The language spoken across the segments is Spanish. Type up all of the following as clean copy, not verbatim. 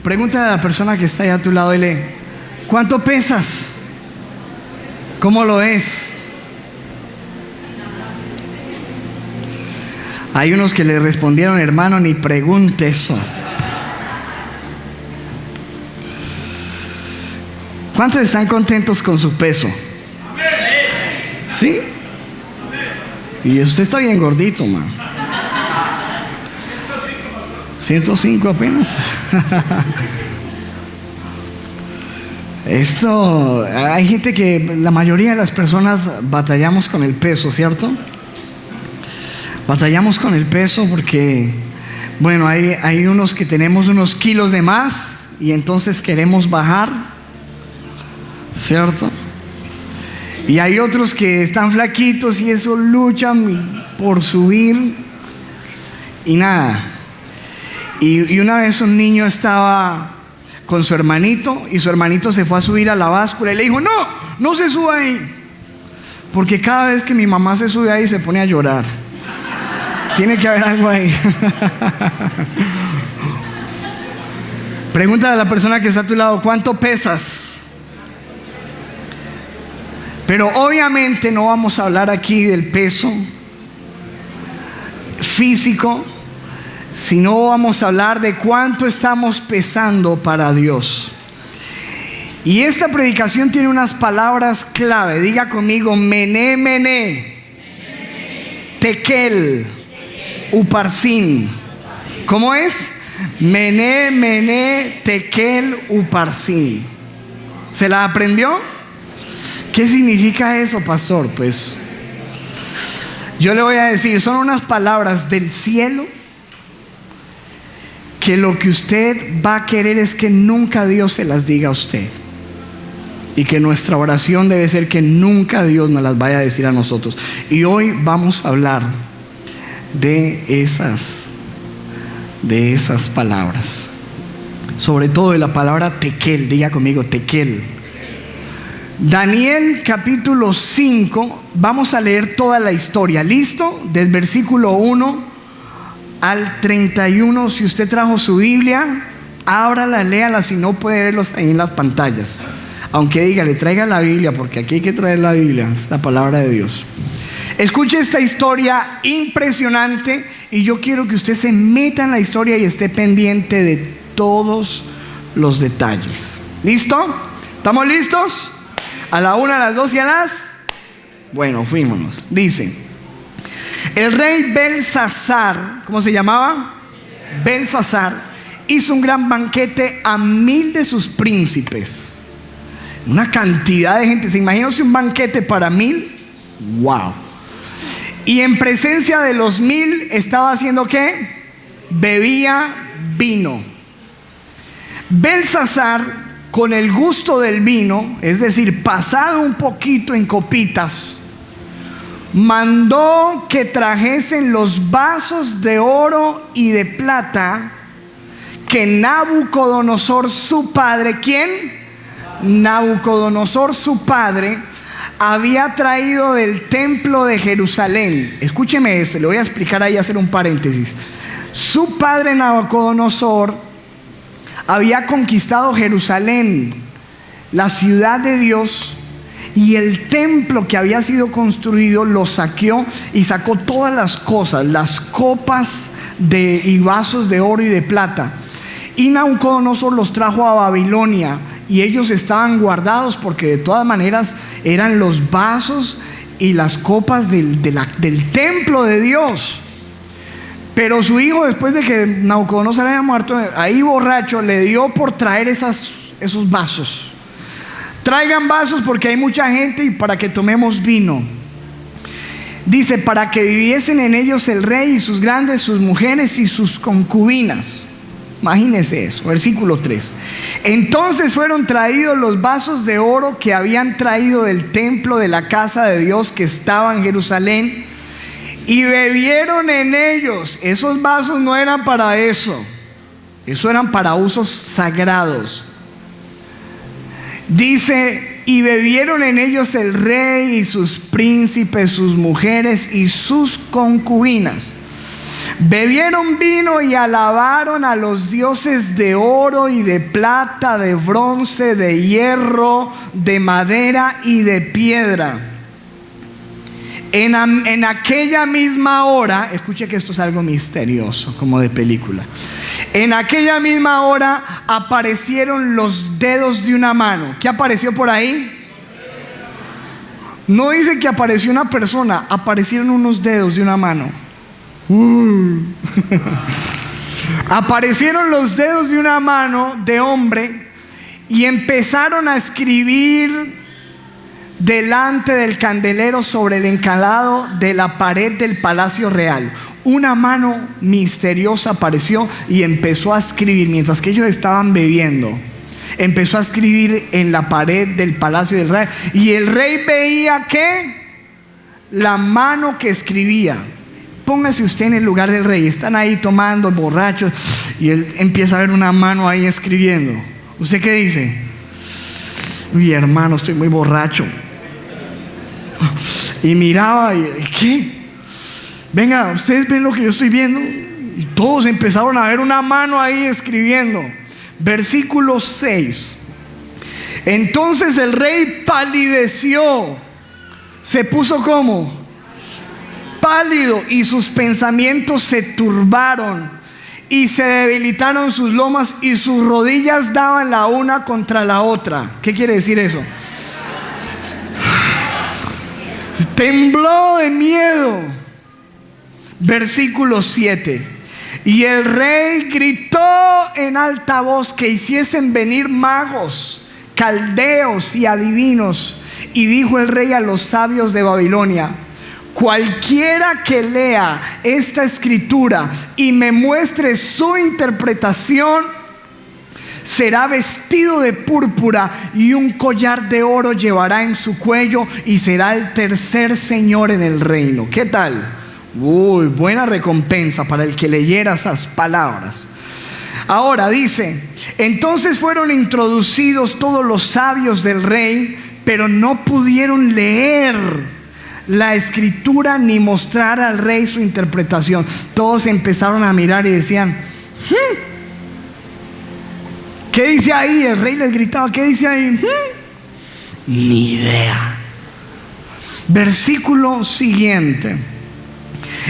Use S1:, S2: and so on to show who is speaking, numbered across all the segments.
S1: Pregúntale a la persona que está ahí a tu lado, dile, ¿cuánto pesas? ¿Cómo lo es? Hay unos que le respondieron, hermano, ni pregunte eso. ¿Cuántos están contentos con su peso? ¿Sí? Y usted está bien gordito, man. 105 apenas. Esto, hay gente que, la mayoría de las personas batallamos con el peso, ¿cierto? Batallamos con el peso porque, bueno, hay unos que tenemos unos kilos de más y entonces queremos bajar, ¿cierto? Y hay otros que están flaquitos y eso luchan por subir y nada. Y una vez un niño estaba con su hermanito y su hermanito se fue a subir a la báscula y le dijo, no se suba ahí, porque cada vez que mi mamá se sube ahí se pone a llorar. Tiene que haber algo ahí. Pregúntale a la persona que está a tu lado, ¿cuánto pesas? Pero obviamente no vamos a hablar aquí del peso físico, sino vamos a hablar de cuánto estamos pesando para Dios. Y esta predicación tiene unas palabras clave. Diga conmigo, mené, mené, tekel, uparsin. ¿Cómo es? Mené, mené, tekel, uparsin. ¿Se la aprendió? ¿Qué significa eso, pastor? Pues yo le voy a decir, son unas palabras del cielo que lo que usted va a querer es que nunca Dios se las diga a usted. Y que nuestra oración debe ser que nunca Dios nos las vaya a decir a nosotros. Y hoy vamos a hablar de esas palabras. Sobre todo de la palabra tekel. Diga conmigo, tekel. Daniel capítulo 5, vamos a leer toda la historia. ¿Listo? Del versículo 1 al 31. Si usted trajo su Biblia, ábrala, léala. Si no, puede verlos ahí en las pantallas. Aunque dígale, traiga la Biblia, porque aquí hay que traer la Biblia, es la palabra de Dios. Escuche esta historia impresionante y yo quiero que usted se meta en la historia y esté pendiente de todos los detalles. ¿Listo? ¿Estamos listos? A la 1, a las 2 y a las... Bueno, fuímonos. Dice, el rey Belsasar, ¿cómo se llamaba? Belsasar, hizo un gran banquete a 1000 de sus príncipes. Una cantidad de gente. ¿Se imagina un banquete para 1000? ¡Wow! Y en presencia de los 1000 estaba haciendo ¿qué? Bebía vino. Belsasar, con el gusto del vino, es decir, pasado un poquito en copitas, mandó que trajesen los vasos de oro y de plata que Nabucodonosor su padre, ¿quién? Nabucodonosor su padre había traído del templo de Jerusalén. Escúcheme esto, le voy a explicar ahí, hacer un paréntesis. Su padre Nabucodonosor había conquistado Jerusalén, la ciudad de Dios, y el templo que había sido construido lo saqueó y sacó todas las cosas, las copas y vasos de oro y de plata. Y Nabucodonosor los trajo a Babilonia. Y ellos estaban guardados porque de todas maneras eran los vasos y las copas del templo de Dios. Pero su hijo, después de que Nabucodonosor había muerto, ahí borracho, le dio por traer esos vasos. Traigan vasos porque hay mucha gente y para que tomemos vino. Dice, para que viviesen en ellos el rey y sus grandes, sus mujeres y sus concubinas. Imagínense eso, versículo 3. Entonces fueron traídos los vasos de oro que habían traído del templo de la casa de Dios que estaba en Jerusalén y bebieron en ellos. Esos vasos no eran para eso, eran para usos sagrados. Dice, y bebieron en ellos el rey y sus príncipes, sus mujeres y sus concubinas. Bebieron vino y alabaron a los dioses de oro y de plata, de bronce, de hierro, de madera y de piedra. En aquella misma hora, escuche que esto es algo misterioso, como de película. En aquella misma hora aparecieron los dedos de una mano. ¿Qué apareció por ahí? No dice que apareció una persona, aparecieron unos dedos de una mano. Aparecieron los dedos de una mano de hombre y empezaron a escribir delante del candelero sobre el encalado de la pared del palacio real. Una mano misteriosa apareció y empezó a escribir mientras que ellos estaban bebiendo. Empezó a escribir en la pared del palacio del rey. Y el rey veía que la mano que escribía. Póngase usted en el lugar del rey. Están ahí tomando, borrachos, y él empieza a ver una mano ahí escribiendo. ¿Usted qué dice? Mi hermano, estoy muy borracho. Y miraba y ¿qué? Venga, ustedes ven lo que yo estoy viendo. Y todos empezaron a ver una mano ahí escribiendo. Versículo 6. Entonces el rey palideció. Se puso como pálido y sus pensamientos se turbaron y se debilitaron sus lomas y sus rodillas daban la una contra la otra. ¿Qué quiere decir eso? Tembló de miedo. Versículo 7. Y el rey gritó en alta voz que hiciesen venir magos, caldeos y adivinos. Y dijo el rey a los sabios de Babilonia: cualquiera que lea esta escritura y me muestre su interpretación, será vestido de púrpura y un collar de oro llevará en su cuello y será el tercer señor en el reino. ¿Qué tal? Uy, buena recompensa para el que leyera esas palabras. Ahora dice: entonces fueron introducidos todos los sabios del rey, pero no pudieron leer la escritura ni mostrar al rey su interpretación. Todos empezaron a mirar y decían: ¿qué dice ahí? El rey les gritaba: ¿qué dice ahí? Ni idea. Versículo siguiente.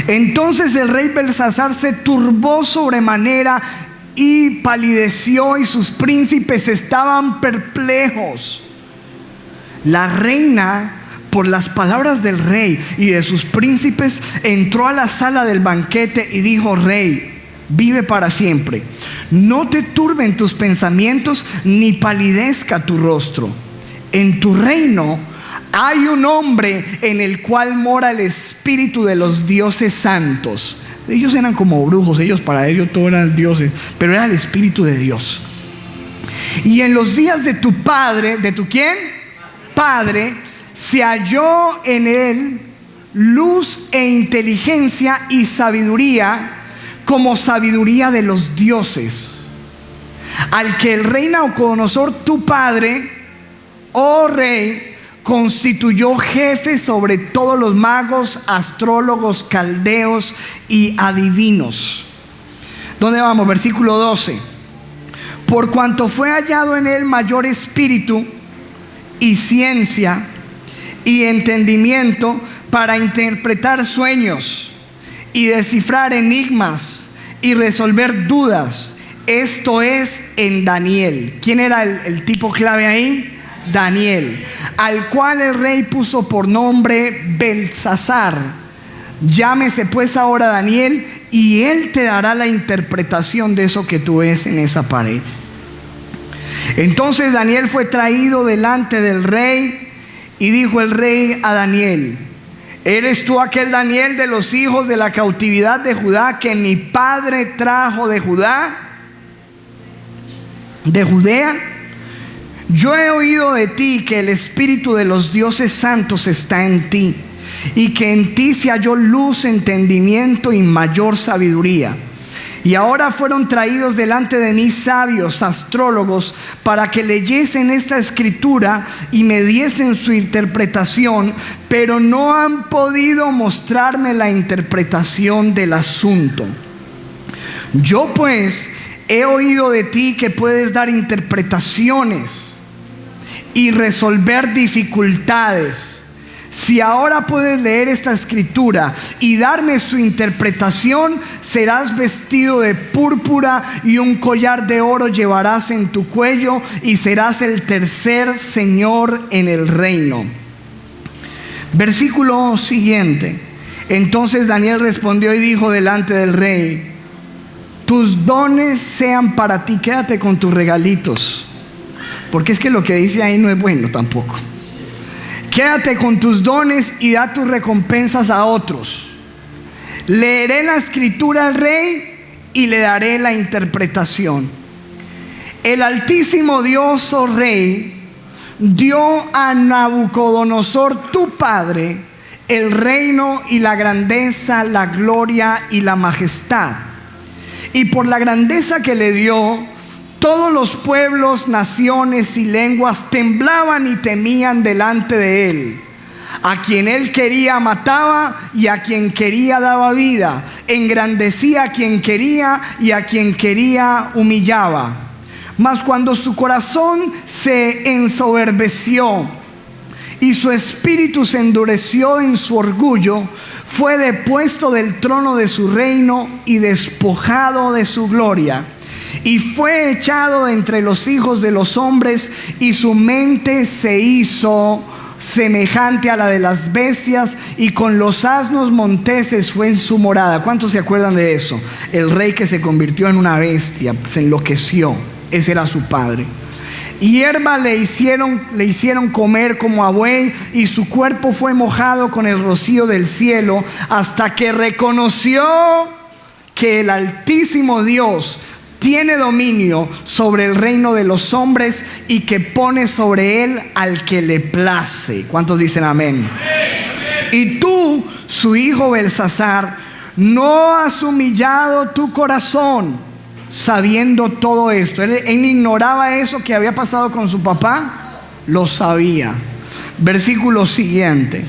S1: Entonces el rey Belsasar se turbó sobremanera y palideció, y sus príncipes estaban perplejos. La reina, por las palabras del rey y de sus príncipes, entró a la sala del banquete y dijo: rey, vive para siempre. No te turben tus pensamientos ni palidezca tu rostro. En tu reino hay un hombre en el cual mora el espíritu de los dioses santos. Ellos eran como brujos, para ellos todos eran dioses, pero era el espíritu de Dios. Y en los días de tu padre, ¿de tu quién? Padre, se halló en él luz e inteligencia y sabiduría, como sabiduría de los dioses, al que el rey Nabucodonosor, tu padre, oh rey, constituyó jefe sobre todos los magos, astrólogos, caldeos y adivinos. ¿Dónde vamos? Versículo 12. Por cuanto fue hallado en él mayor espíritu y ciencia y entendimiento para interpretar sueños y descifrar enigmas y resolver dudas. Esto es en Daniel. ¿Quién era el tipo clave ahí? Daniel, al cual el rey puso por nombre Belsasar. Llámese pues ahora Daniel, y él te dará la interpretación de eso que tú ves en esa pared. Entonces Daniel fue traído delante del rey, y dijo el rey a Daniel: ¿eres tú aquel Daniel de los hijos de la cautividad de Judá que mi padre trajo de Judea? Yo he oído de ti que el espíritu de los dioses santos está en ti, y que en ti se halló luz, entendimiento y mayor sabiduría. Y ahora fueron traídos delante de mí sabios, astrólogos, para que leyesen esta escritura y me diesen su interpretación, pero no han podido mostrarme la interpretación del asunto. Yo pues he oído de ti que puedes dar interpretaciones y resolver dificultades. Si ahora puedes leer esta escritura y darme su interpretación, serás vestido de púrpura y un collar de oro llevarás en tu cuello y serás el tercer señor en el reino. Versículo siguiente. Entonces Daniel respondió y dijo delante del rey: tus dones sean para ti. Quédate con tus regalitos, porque es que lo que dice ahí no es bueno tampoco. Quédate con tus dones y da tus recompensas a otros. Leeré la escritura al rey y le daré la interpretación. El Altísimo Dios, oh rey, dio a Nabucodonosor tu padre el reino y la grandeza, la gloria y la majestad. Y por la grandeza que le dio, todos los pueblos, naciones y lenguas temblaban y temían delante de él. A quien él quería mataba y a quien quería daba vida. Engrandecía a quien quería y a quien quería humillaba. Mas cuando su corazón se ensoberbeció y su espíritu se endureció en su orgullo, fue depuesto del trono de su reino y despojado de su gloria. Y fue echado de entre los hijos de los hombres, y su mente se hizo semejante a la de las bestias, y con los asnos monteses fue en su morada. ¿Cuántos se acuerdan de eso? El rey que se convirtió en una bestia, se enloqueció. Ese era su padre. Hierba le hicieron comer como a buey, y su cuerpo fue mojado con el rocío del cielo, hasta que reconoció que el Altísimo Dios tiene dominio sobre el reino de los hombres y que pone sobre él al que le place. ¿Cuántos dicen amén? Y tú, su hijo Belsasar, no has humillado tu corazón sabiendo todo esto. Él ignoraba eso que había pasado con su papá, lo sabía. Versículo siguiente.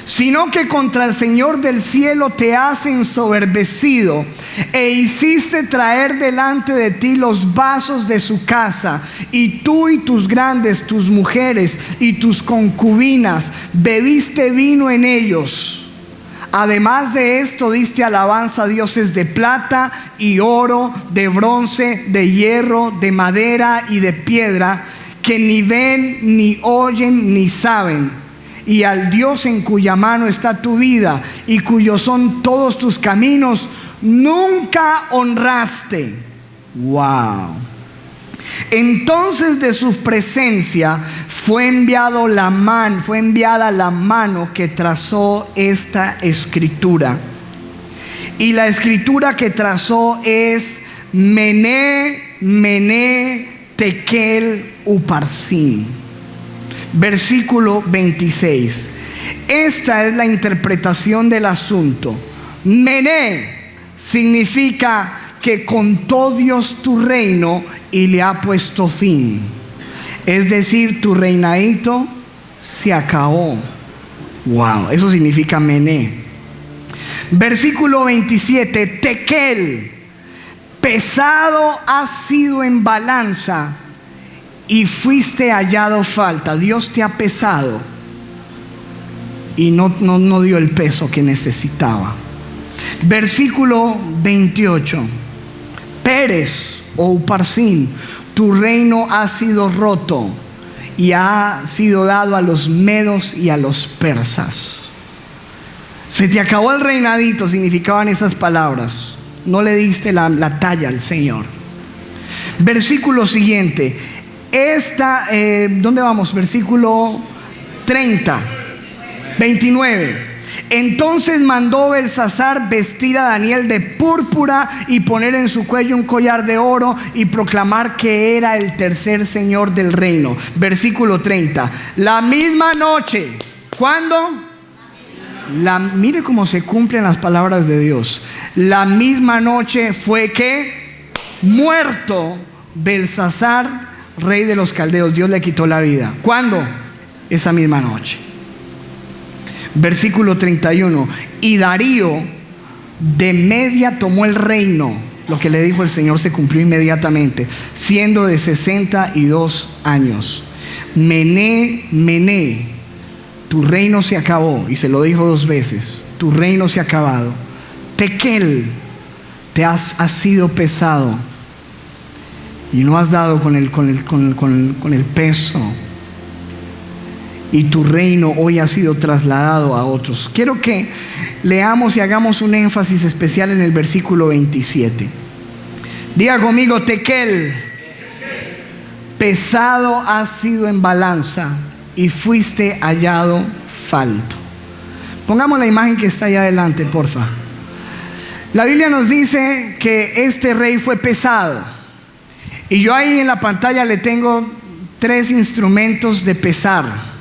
S1: Sino que contra el Señor del cielo te has ensoberbecido e hiciste traer delante de ti los vasos de su casa, y tú y tus grandes, tus mujeres y tus concubinas bebiste vino en ellos. Además de esto diste alabanza a dioses de plata y oro, de bronce, de hierro, de madera y de piedra, que ni ven, ni oyen, ni saben. Y al Dios en cuya mano está tu vida y cuyos son todos tus caminos, nunca honraste. Wow. Entonces de su presencia fue enviada la mano que trazó esta escritura. Y la escritura que trazó es Mené, Mené, Tekel, Uparsin. Versículo 26. Esta es la interpretación del asunto. Mené significa que contó Dios tu reino y le ha puesto fin. Es decir, tu reinadito se acabó. Wow, eso significa Mené. Versículo 27. Tekel, pesado has sido en balanza y fuiste hallado falta. Dios te ha pesado y no dio el peso que necesitaba. Versículo 28. Pérez o Uparsin, tu reino ha sido roto y ha sido dado a los medos y a los persas. Se te acabó el reinadito, significaban esas palabras. No le diste la talla al Señor. Versículo siguiente. ¿Dónde vamos? Versículo 30, 29. Entonces mandó Belsasar vestir a Daniel de púrpura y poner en su cuello un collar de oro y proclamar que era el tercer señor del reino. Versículo 30. La misma noche. ¿Cuándo? Mire cómo se cumplen las palabras de Dios. La misma noche fue que muerto Belsasar, rey de los caldeos. Dios le quitó la vida. ¿Cuándo? Esa misma noche. Versículo 31. Y Darío de Media tomó el reino lo que le dijo el Señor se cumplió inmediatamente, siendo de 62 años. Mené, Mené, tu reino se acabó. Y se lo dijo 2 veces, tu reino se ha acabado. Tekel, te has sido pesado y no has dado con el peso, y tu reino hoy ha sido trasladado a otros. Quiero que leamos y hagamos un énfasis especial en el versículo 27. Diga conmigo, Tekel, pesado has sido en balanza y fuiste hallado falto. Pongamos la imagen que está ahí adelante, porfa. La Biblia nos dice que este rey fue pesado, y yo ahí en la pantalla le tengo 3 instrumentos de pesar.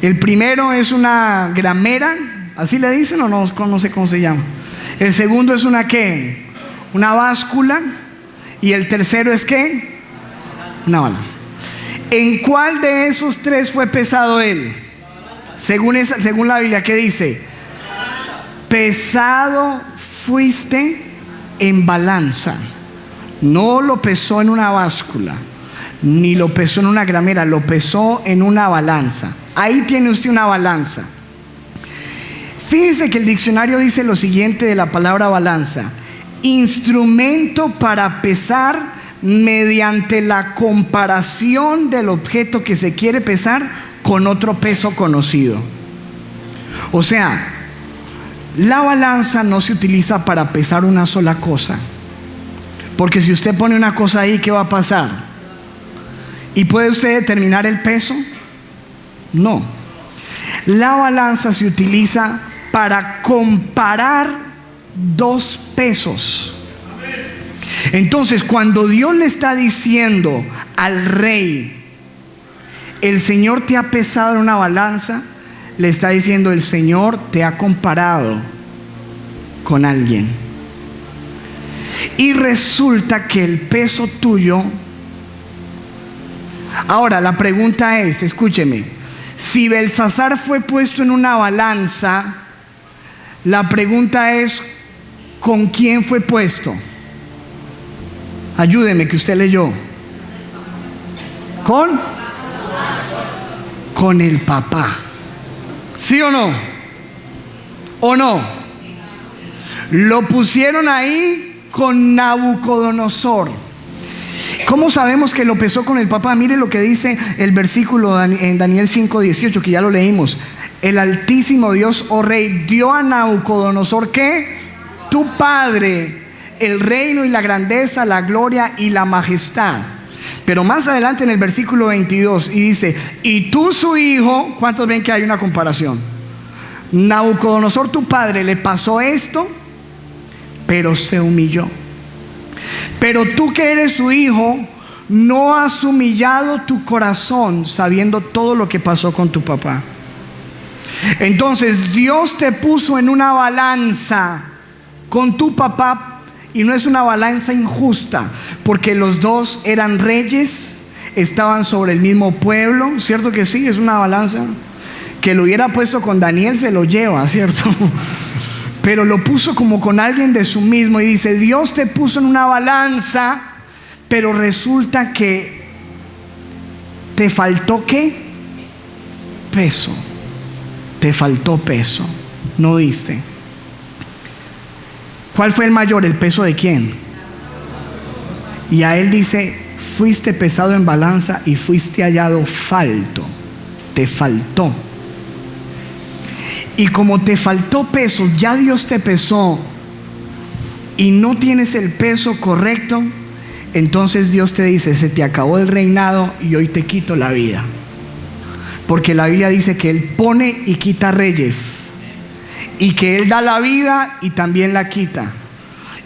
S1: El primero es una gramera, así le dicen, o no sé cómo se llama. El segundo es una ¿qué? Una báscula. Y el tercero es ¿qué? Una bala. ¿En cuál de esos 3 fue pesado él? Según la Biblia, ¿qué dice? Pesado fuiste en balanza. No lo pesó en una báscula, ni lo pesó en una gramera, lo pesó en una balanza. Ahí tiene usted una balanza. Fíjese que el diccionario dice lo siguiente de la palabra balanza: instrumento para pesar mediante la comparación del objeto que se quiere pesar con otro peso conocido. O sea, la balanza no se utiliza para pesar una sola cosa, porque si usted pone una cosa ahí, ¿qué va a pasar? ¿Y puede usted determinar el peso? No. La balanza se utiliza para comparar 2 pesos. Entonces, cuando Dios le está diciendo al rey, el Señor te ha pesado en una balanza, le está diciendo, el Señor te ha comparado con alguien. Y resulta que el peso tuyo... Ahora, la pregunta es, escúcheme, si Belsasar fue puesto en una balanza, la pregunta es, ¿con quién fue puesto? Ayúdeme, que usted leyó. Con el papá. ¿Sí o no? ¿O no? Lo pusieron ahí con Nabucodonosor. ¿Cómo sabemos que lo pesó con el papá? Mire lo que dice el versículo en Daniel 5:18, que ya lo leímos. El Altísimo Dios, oh Rey, dio a Nabucodonosor, ¿qué? Tu padre, el reino y la grandeza, la gloria y la majestad. Pero más adelante en el versículo 22, y dice, y tú su hijo. ¿Cuántos ven que hay una comparación? Nabucodonosor, tu padre, le pasó esto, pero se humilló. Pero tú, que eres su hijo, no has humillado tu corazón sabiendo todo lo que pasó con tu papá. Entonces Dios te puso en una balanza con tu papá, y no es una balanza injusta, porque los dos eran reyes, estaban sobre el mismo pueblo, ¿cierto que sí? Es una balanza que lo hubiera puesto con Daniel, se lo lleva, ¿cierto? Pero lo puso como con alguien de su mismo, y dice, Dios te puso en una balanza, pero resulta que te faltó ¿qué? Peso. Te faltó peso, no diste. ¿Cuál fue el mayor? ¿El peso de quién? Y a él dice, fuiste pesado en balanza y fuiste hallado falto. Te faltó. Y como te faltó peso, ya Dios te pesó y no tienes el peso correcto, entonces Dios te dice, se te acabó el reinado y hoy te quito la vida. Porque la Biblia dice que Él pone y quita reyes, y que Él da la vida y también la quita.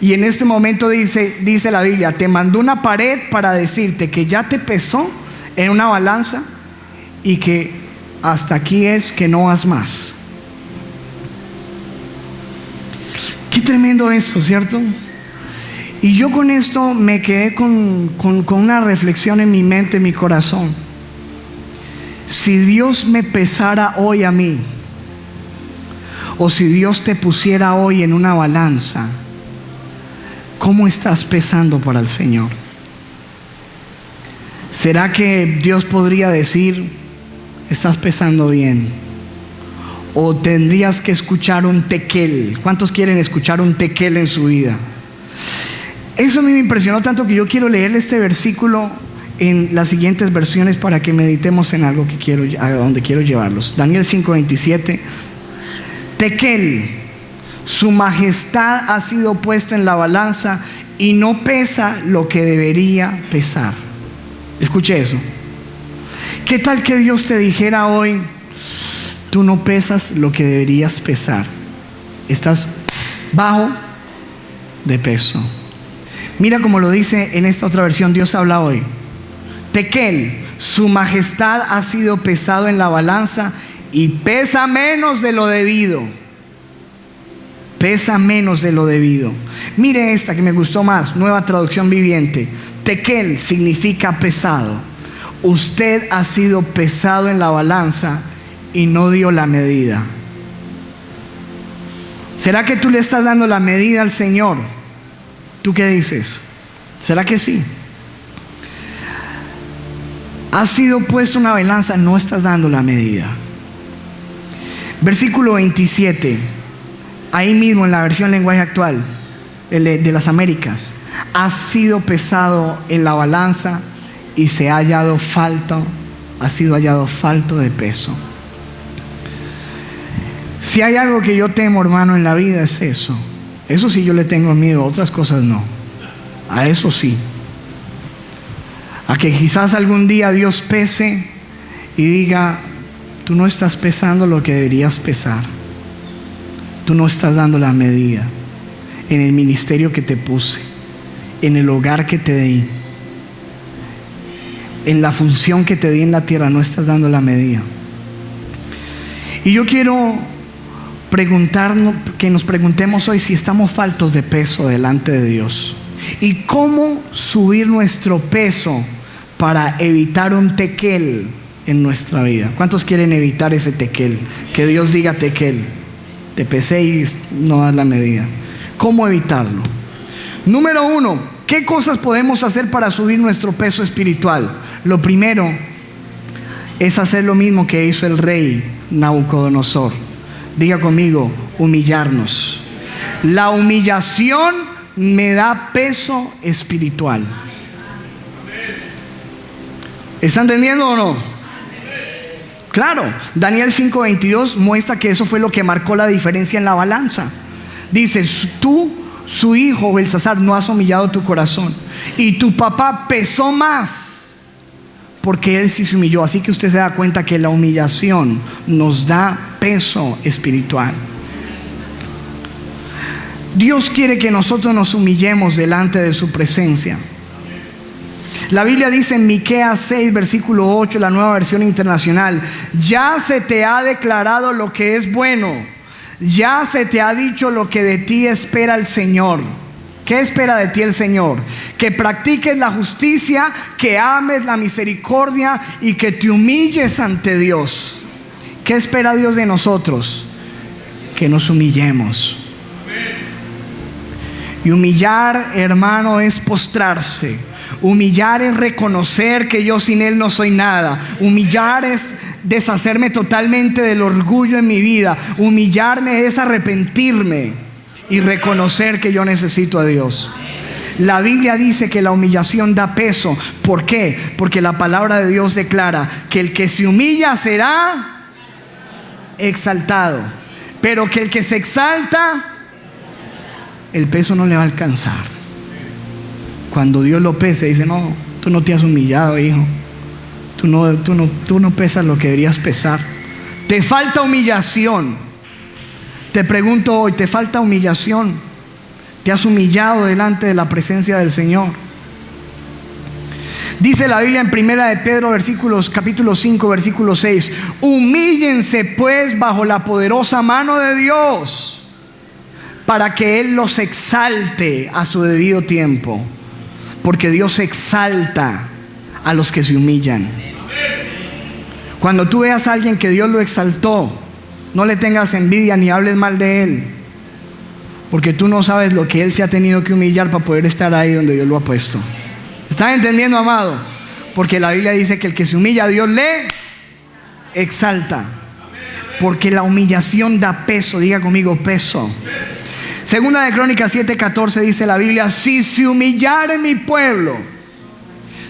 S1: Y en este momento dice la Biblia, te mandó una pared para decirte que ya te pesó en una balanza y que hasta aquí es, que no vas más. Qué tremendo esto, ¿cierto? Y yo con esto me quedé con una reflexión en mi mente, en mi corazón. Si Dios me pesara hoy a mí, o si Dios te pusiera hoy en una balanza, ¿Cómo estás pesando para el Señor? ¿Será que Dios podría decir, estás pesando bien? ¿O tendrías que escuchar un tequel? ¿Cuántos quieren escuchar un tequel en su vida? Eso a mí me impresionó tanto que yo quiero leer este versículo en las siguientes versiones para que meditemos en algo a donde quiero llevarlos. Daniel 5:27. Tequel, su majestad ha sido puesto en la balanza y no pesa lo que debería pesar. Escuche eso. ¿Qué tal que Dios te dijera hoy, tú no pesas lo que deberías pesar? Estás bajo de peso. Mira como lo dice en esta otra versión, Dios habla hoy. Tequel, su majestad ha sido pesado en la balanza y pesa menos de lo debido. Pesa menos de lo debido. Mire esta que me gustó más, Nueva Traducción Viviente. Tequel significa pesado. Usted ha sido pesado en la balanza y no dio la medida. ¿Será que tú le estás dando la medida al Señor? ¿Tú qué dices? ¿Será que sí? Has sido puesto una balanza, no estás dando la medida. Versículo 27, ahí mismo en la versión lenguaje actual de las Américas. Ha sido pesado en la balanza y ha sido hallado falto de peso. Si hay algo que yo temo, hermano, en la vida es eso. Eso sí yo le tengo miedo, otras cosas no. A eso sí. A que quizás algún día Dios pese y diga, tú no estás pesando lo que deberías pesar. Tú no estás dando la medida en el ministerio que te puse, en el hogar que te di, en la función que te di en la tierra, no estás dando la medida. Y yo quiero preguntarnos, que nos preguntemos hoy si estamos faltos de peso delante de Dios y cómo subir nuestro peso para evitar un tequel en nuestra vida. ¿Cuántos quieren evitar ese tequel? Que Dios diga tequel, te pesé y no das la medida. ¿Cómo evitarlo? Número 1, ¿qué cosas podemos hacer para subir nuestro peso espiritual? Lo primero es hacer lo mismo que hizo el rey Nabucodonosor. Diga conmigo, humillarnos. La humillación me da peso espiritual. ¿Está entendiendo o no? Claro, Daniel 5:22 muestra que eso fue lo que marcó la diferencia en la balanza. Dice, tú, su hijo Belsasar, no has humillado tu corazón, y tu papá pesó más, porque él sí se humilló. Así que usted se da cuenta que la humillación nos da peso espiritual. Dios quiere que nosotros nos humillemos delante de su presencia. La Biblia dice en Miqueas 6, versículo 8, la Nueva Versión Internacional: ya se te ha declarado lo que es bueno, ya se te ha dicho lo que de ti espera el Señor. ¿Qué espera de ti el Señor? Que practiques la justicia, que ames la misericordia y que te humilles ante Dios. ¿Qué espera Dios de nosotros? Que nos humillemos. Y humillar, hermano, es postrarse. Humillar es reconocer que yo sin Él no soy nada. Humillar es deshacerme totalmente del orgullo en mi vida. Humillarme es arrepentirme y reconocer que yo necesito a Dios. La Biblia dice que la humillación da peso. ¿Por qué? Porque la palabra de Dios declara que el que se humilla será exaltado, pero que el que se exalta, el peso no le va a alcanzar. Cuando Dios lo pese, dice: no, tú no te has humillado, hijo. Tú no pesas lo que deberías pesar. Te falta humillación. Te pregunto hoy, ¿te falta humillación? ¿Te has humillado delante de la presencia del Señor? Dice la Biblia en Primera de Pedro, capítulo 5, versículo 6: humíllense pues bajo la poderosa mano de Dios, para que Él los exalte a su debido tiempo. Porque Dios exalta a los que se humillan. Cuando tú veas a alguien que Dios lo exaltó, no le tengas envidia ni hables mal de él. Porque tú no sabes lo que Él se ha tenido que humillar para poder estar ahí donde Dios lo ha puesto. ¿Están entendiendo, amado? Porque la Biblia dice que el que se humilla a Dios le exalta. Porque la humillación da peso. Diga conmigo, peso. Segunda de Crónicas 7:14 dice la Biblia: si se humillare mi pueblo,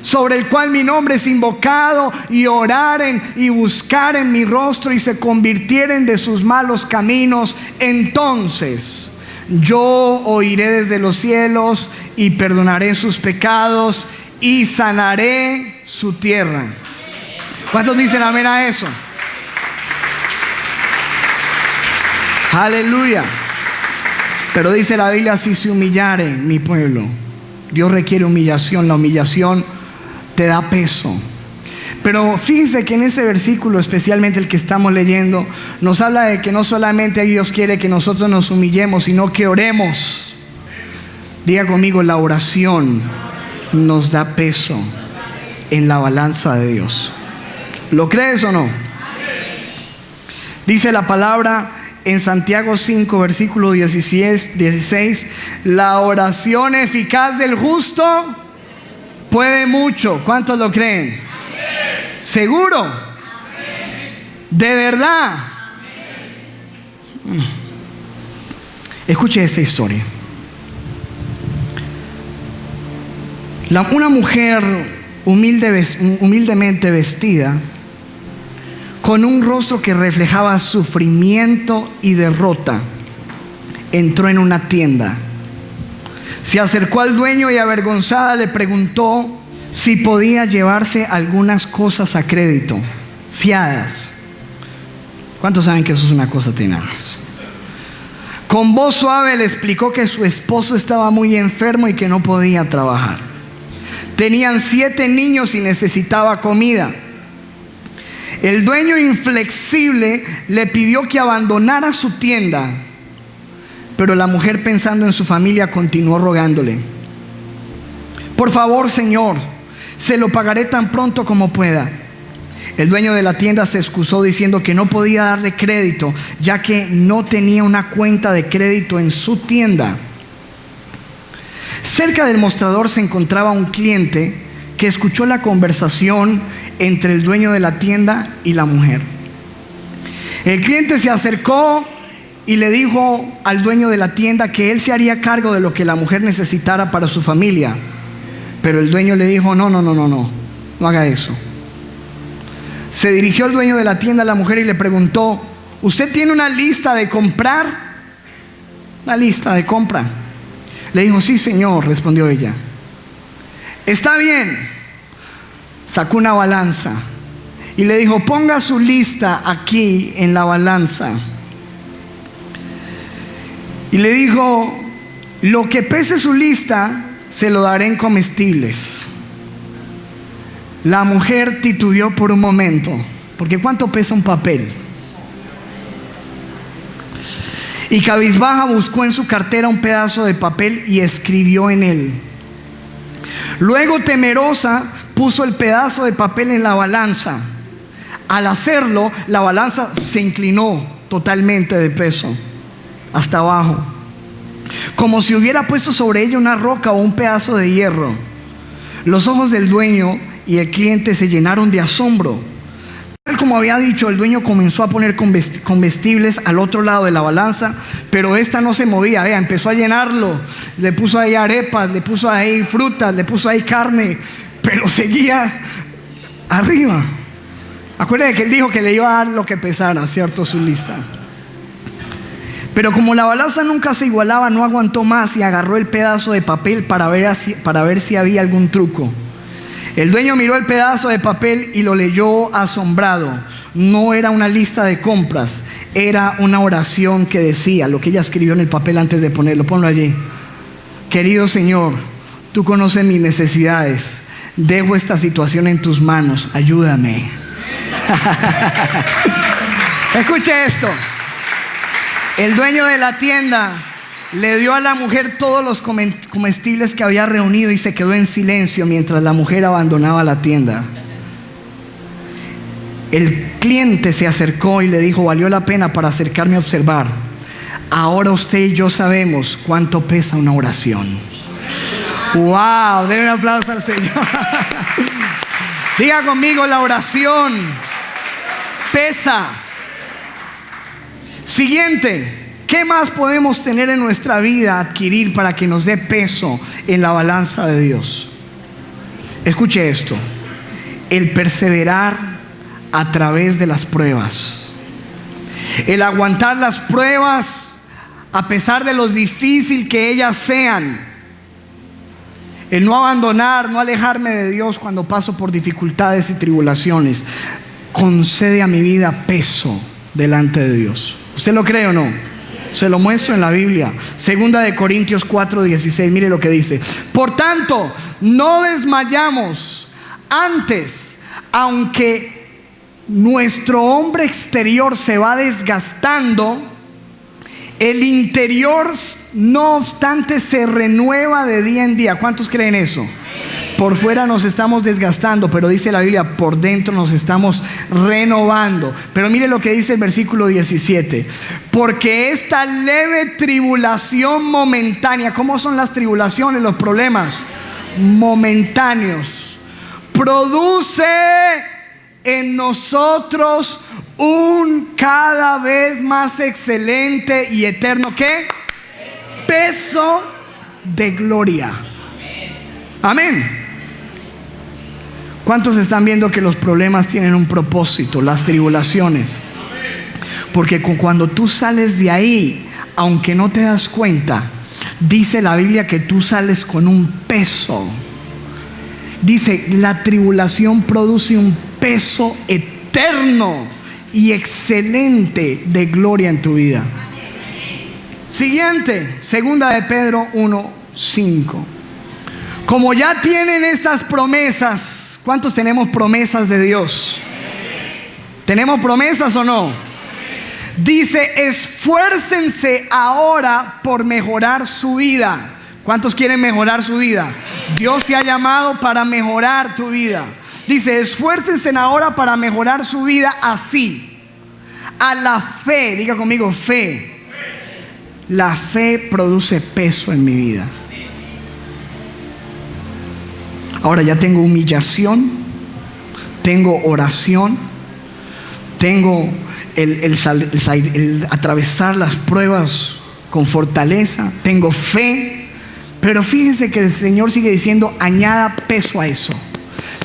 S1: sobre el cual mi nombre es invocado, y oraren y buscaren mi rostro y se convirtieren de sus malos caminos, entonces yo oiré desde los cielos y perdonaré sus pecados y sanaré su tierra. ¿Cuántos dicen amén a eso? Aleluya. Pero dice la Biblia: si se humillare mi pueblo. Dios requiere humillación. La humillación te da peso. Pero fíjense que en ese versículo, especialmente el que estamos leyendo, nos habla de que no solamente Dios quiere que nosotros nos humillemos, sino que oremos. Diga conmigo, la oración nos da peso en la balanza de Dios. ¿Lo crees o no? Dice la palabra en Santiago 5, versículo 16, la oración eficaz del justo puede mucho. ¿Cuántos lo creen? Amén. ¿Seguro? Amén. ¿De verdad? Amén. Escuche esta historia. Una mujer humildemente vestida, con un rostro que reflejaba sufrimiento y derrota, entró en una tienda. Se acercó al dueño y avergonzada le preguntó si podía llevarse algunas cosas a crédito, fiadas. ¿Cuántos saben que eso es una cosa tenaz? Con voz suave le explicó que su esposo estaba muy enfermo y que no podía trabajar. Tenían 7 niños y necesitaba comida. El dueño, inflexible, le pidió que abandonara su tienda. Pero la mujer, pensando en su familia, continuó rogándole: por favor, señor, se lo pagaré tan pronto como pueda. El dueño de la tienda se excusó diciendo que no podía darle crédito, ya que no tenía una cuenta de crédito en su tienda. Cerca del mostrador se encontraba un cliente que escuchó la conversación entre el dueño de la tienda y la mujer. El cliente se acercó y le dijo al dueño de la tienda que él se haría cargo de lo que la mujer necesitara para su familia. Pero el dueño le dijo: no haga eso. Se dirigió el dueño de la tienda a la mujer y le preguntó: ¿usted tiene una lista de comprar? ¿Una lista de compra? Le dijo: sí, señor, respondió ella. Está bien. Sacó una balanza y le dijo: ponga su lista aquí en la balanza. Y le dijo: lo que pese su lista se lo daré en comestibles. La mujer titubeó por un momento, porque ¿cuánto pesa un papel? Y cabizbaja buscó en su cartera un pedazo de papel y escribió en él. Luego, temerosa, puso el pedazo de papel en la balanza. Al hacerlo, la balanza se inclinó totalmente de peso hasta abajo, como si hubiera puesto sobre ella una roca o un pedazo de hierro. Los ojos del dueño y el cliente se llenaron de asombro. Tal como había dicho, el dueño comenzó a poner comestibles al otro lado de la balanza, pero esta no se movía. Empezó a llenarlo, le puso ahí arepas, le puso ahí frutas, le puso ahí carne, pero seguía arriba. Acuérdense que él dijo que le iba a dar lo que pesara, ¿cierto? Su lista. Pero como la balanza nunca se igualaba, no aguantó más y agarró el pedazo de papel para ver si había algún truco. El dueño miró el pedazo de papel y lo leyó asombrado. No era una lista de compras, era una oración que decía lo que ella escribió en el papel antes de ponerlo. Ponlo allí. Querido Señor, tú conoces mis necesidades. Dejo esta situación en tus manos. Ayúdame. Escuche esto. El dueño de la tienda le dio a la mujer todos los comestibles que había reunido y se quedó en silencio mientras la mujer abandonaba la tienda. El cliente se acercó y le dijo: valió la pena para acercarme a observar. Ahora usted y yo sabemos cuánto pesa una oración. ¡Wow! Denle un aplauso al Señor. Diga conmigo, la oración pesa. Siguiente. ¿Qué más podemos tener en nuestra vida, adquirir para que nos dé peso en la balanza de Dios? Escuche esto: el perseverar a través de las pruebas, el aguantar las pruebas a pesar de lo difícil que ellas sean, el no abandonar, no alejarme de Dios cuando paso por dificultades y tribulaciones, concede a mi vida peso delante de Dios. ¿Usted lo cree o no? Se lo muestro en la Biblia. Segunda de Corintios 4:16. Mire lo que dice: por tanto, no desmayamos. Antes, aunque nuestro hombre exterior se va desgastando, el interior, no obstante, se renueva de día en día. ¿Cuántos creen eso? Por fuera nos estamos desgastando, pero dice la Biblia, por dentro nos estamos renovando. Pero mire lo que dice el versículo 17: porque esta leve tribulación momentánea, ¿cómo son las tribulaciones, los problemas? Momentáneos. Produce en nosotros un cada vez más excelente y eterno, ¿qué? Peso de gloria. Amén. ¿Cuántos están viendo que los problemas tienen un propósito, las tribulaciones? Porque cuando tú sales de ahí, aunque no te das cuenta, dice la Biblia que tú sales con un peso. Dice, la tribulación produce un peso eterno y excelente de gloria en tu vida. Siguiente, segunda de Pedro 1:5. Como ya tienen estas promesas. ¿Cuántos tenemos promesas de Dios? ¿Tenemos promesas o no? Dice, esfuércense ahora por mejorar su vida. ¿Cuántos quieren mejorar su vida? Dios te ha llamado para mejorar tu vida. Dice, esfuércense ahora para mejorar su vida así. A la fe, diga conmigo, fe. La fe produce peso en mi vida. Ahora ya tengo humillación, tengo oración, tengo el atravesar las pruebas con fortaleza, tengo fe. Pero fíjense que el Señor sigue diciendo, añada peso a eso.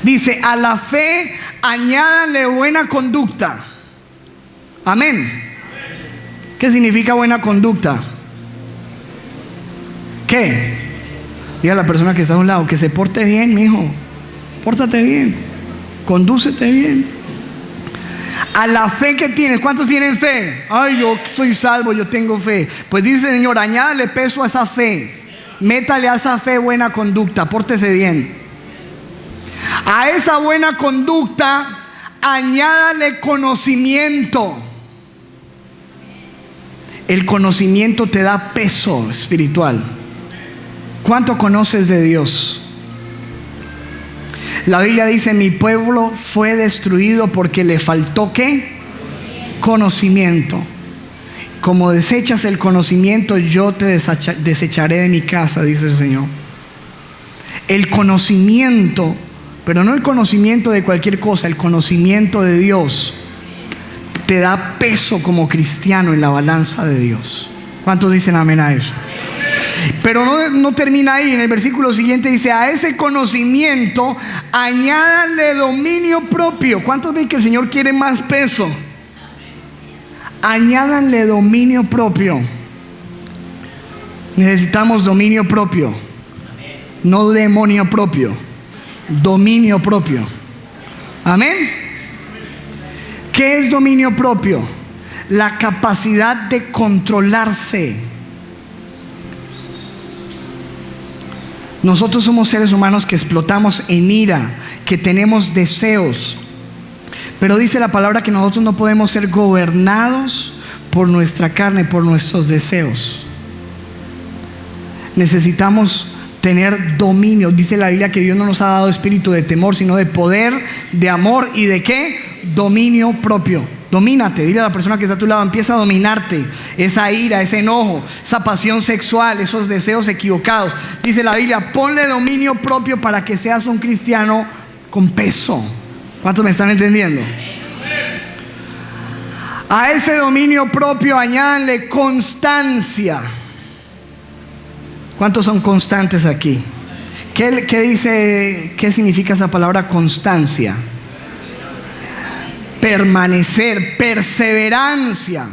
S1: Dice, a la fe añádanle buena conducta. Amén. ¿Qué significa buena conducta? ¿Qué? Diga a la persona que está a un lado, que se porte bien, mijo. Pórtate bien, condúcete bien. A la fe que tienes. ¿Cuántos tienen fe? Ay, yo soy salvo, yo tengo fe. Pues dice el Señor, añádale peso a esa fe. Métale a esa fe buena conducta, pórtese bien. A esa buena conducta añádale conocimiento. El conocimiento te da peso espiritual. ¿Cuánto conoces de Dios? La Biblia dice, mi pueblo fue destruido porque le faltó ¿qué? Conocimiento. Como desechas el conocimiento, yo te desecharé de mi casa, dice el Señor. El conocimiento, pero no el conocimiento de cualquier cosa, el conocimiento de Dios te da peso como cristiano en la balanza de Dios. ¿Cuántos dicen amén a eso? Pero no termina ahí. En el versículo siguiente dice, a ese conocimiento añádanle dominio propio. ¿Cuántos ven que el Señor quiere más peso? Añádanle dominio propio. Necesitamos dominio propio, no demonio propio, dominio propio. Amén. ¿Qué es dominio propio? La capacidad de controlarse. Nosotros somos seres humanos que explotamos en ira, que tenemos deseos. Pero dice la palabra que nosotros no podemos ser gobernados por nuestra carne, por nuestros deseos. Necesitamos tener dominio. Dice la Biblia que Dios no nos ha dado espíritu de temor, sino de poder, de amor y de ¿qué? Dominio propio. Domínate, dile a la persona que está a tu lado, empieza a dominarte esa ira, ese enojo, esa pasión sexual, esos deseos equivocados. Dice la Biblia, ponle dominio propio para que seas un cristiano con peso. ¿Cuántos me están entendiendo? A ese dominio propio añádanle constancia. ¿Cuántos son constantes aquí? ¿Qué significa esa palabra constancia? Permanecer, perseverancia.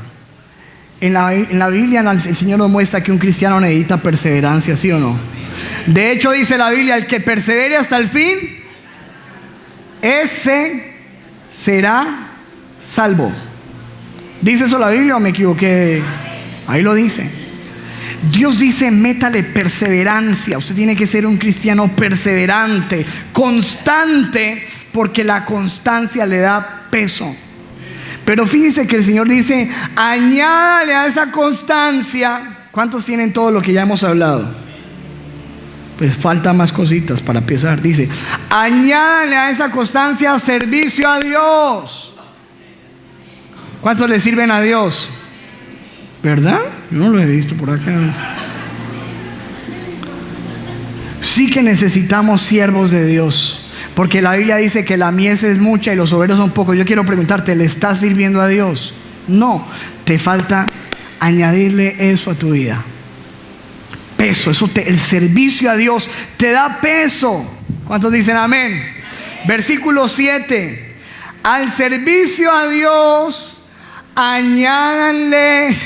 S1: En la Biblia el Señor nos muestra que un cristiano necesita perseverancia, ¿sí o no? De hecho dice la Biblia, el que persevere hasta el fin, ese será salvo. ¿Dice eso la Biblia o me equivoqué? Ahí lo dice. Dios dice, métale perseverancia. Usted tiene que ser un cristiano perseverante, constante, porque la constancia le da peso. Pero fíjese que el Señor dice, añádale a esa constancia. ¿Cuántos tienen todo lo que ya hemos hablado? Pues falta más cositas para empezar. Dice, añádale a esa constancia servicio a Dios. ¿Cuántos le sirven a Dios? ¿Verdad? No lo he visto por acá. Sí que necesitamos siervos de Dios, porque la Biblia dice que la mies es mucha y los obreros son pocos. Yo quiero preguntarte, ¿le estás sirviendo a Dios? No, te falta añadirle eso a tu vida. Peso, el servicio a Dios te da peso. ¿Cuántos dicen amén? Versículo 7. Al servicio a Dios añádanle.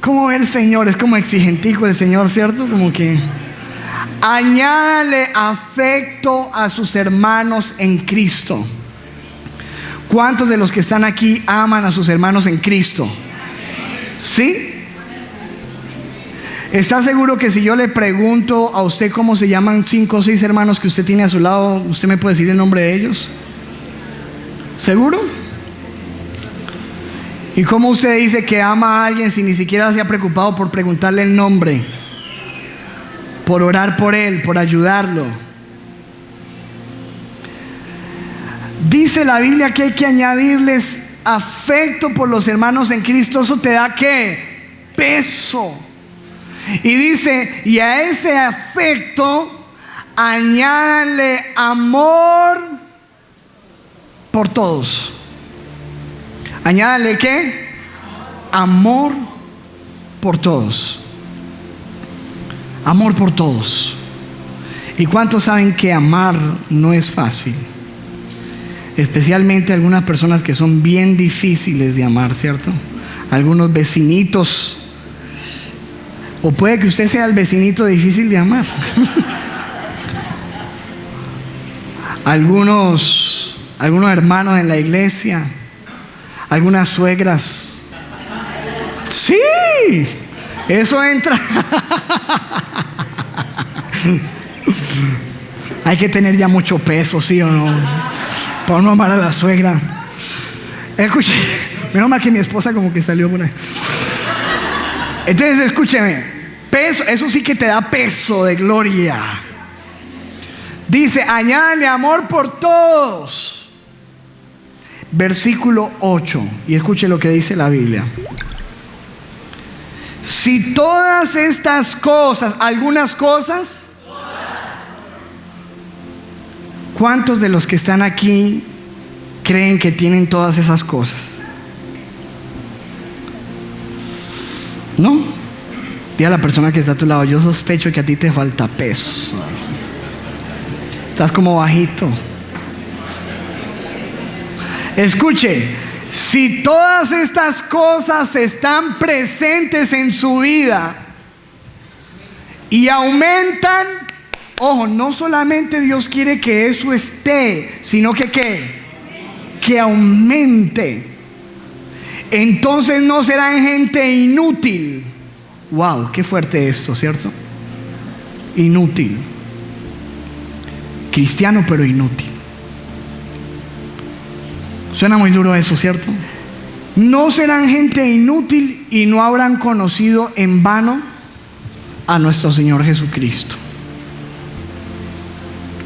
S1: ¿Cómo ve el Señor? Es como exigentico el Señor, ¿cierto? Como que añádanle afecto a sus hermanos en Cristo. ¿Cuántos de los que están aquí aman a sus hermanos en Cristo? ¿Sí? ¿Está seguro que si yo le pregunto a usted cómo se llaman 5 o 6 hermanos que usted tiene a su lado, usted me puede decir el nombre de ellos? ¿Seguro? ¿Y cómo usted dice que ama a alguien si ni siquiera se ha preocupado por preguntarle el nombre? Por orar por él, por ayudarlo. Dice la Biblia que hay que añadirles afecto por los hermanos en Cristo. ¿Eso te da qué? Peso. Y dice, y a ese afecto añádanle amor por todos. Añádanle ¿qué? Amor por todos. Amor por todos. ¿Y cuántos saben que amar no es fácil? Especialmente algunas personas que son bien difíciles de amar, ¿cierto? Algunos vecinitos. O puede que usted sea el vecinito difícil de amar. Algunos hermanos en la iglesia, algunas suegras. Sí, eso entra. Hay que tener ya mucho peso, ¿sí o no? Para no amar a la suegra. Escuche, menos mal que mi esposa como que salió por ahí. Entonces escúcheme. Peso, eso sí que te da peso de gloria. Dice, añádale amor por todos. Versículo 8. Y escuche lo que dice la Biblia. Si todas estas cosas, algunas cosas, ¿cuántos de los que están aquí creen que tienen todas esas cosas? ¿No? Dile a la persona que está a tu lado, yo sospecho que a ti te falta peso. Estás como bajito. Escuche, si todas estas cosas están presentes en su vida y aumentan, ojo, no solamente Dios quiere que eso esté, sino que ¿qué? Que aumente. Entonces no serán gente inútil. Wow, qué fuerte esto, ¿cierto? Inútil. Cristiano pero inútil. Suena muy duro eso, ¿cierto? No serán gente inútil y no habrán conocido en vano a nuestro Señor Jesucristo.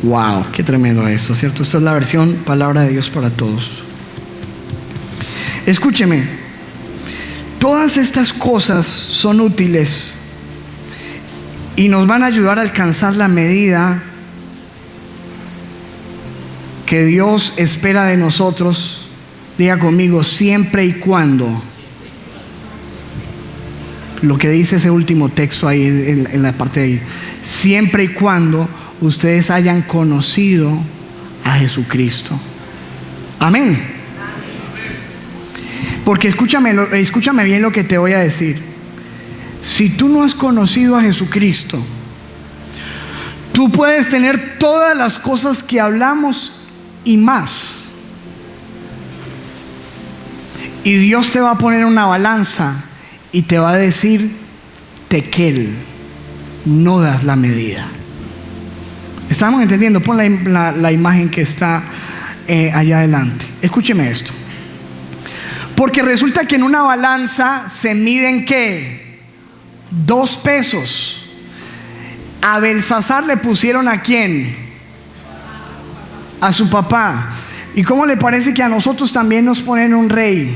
S1: Wow, qué tremendo eso, ¿cierto? Esta es la versión Palabra de Dios para Todos. Escúcheme, todas estas cosas son útiles y nos van a ayudar a alcanzar la medida que Dios espera de nosotros. Diga conmigo, siempre y cuando. Lo que dice ese último texto ahí en la parte de ahí. Siempre y cuando ustedes hayan conocido a Jesucristo. Amén. Porque escúchame bien lo que te voy a decir. Si tú no has conocido a Jesucristo, tú puedes tener todas las cosas que hablamos y más. Y Dios te va a poner una balanza y te va a decir, tequel, no das la medida. ¿Estamos entendiendo? Pon la imagen que está allá adelante. Escúcheme esto. Porque resulta que en una balanza se miden ¿qué? 2 pesos. A Belsasar le pusieron ¿a quién? A su papá. ¿Y cómo le parece que a nosotros también nos ponen un rey?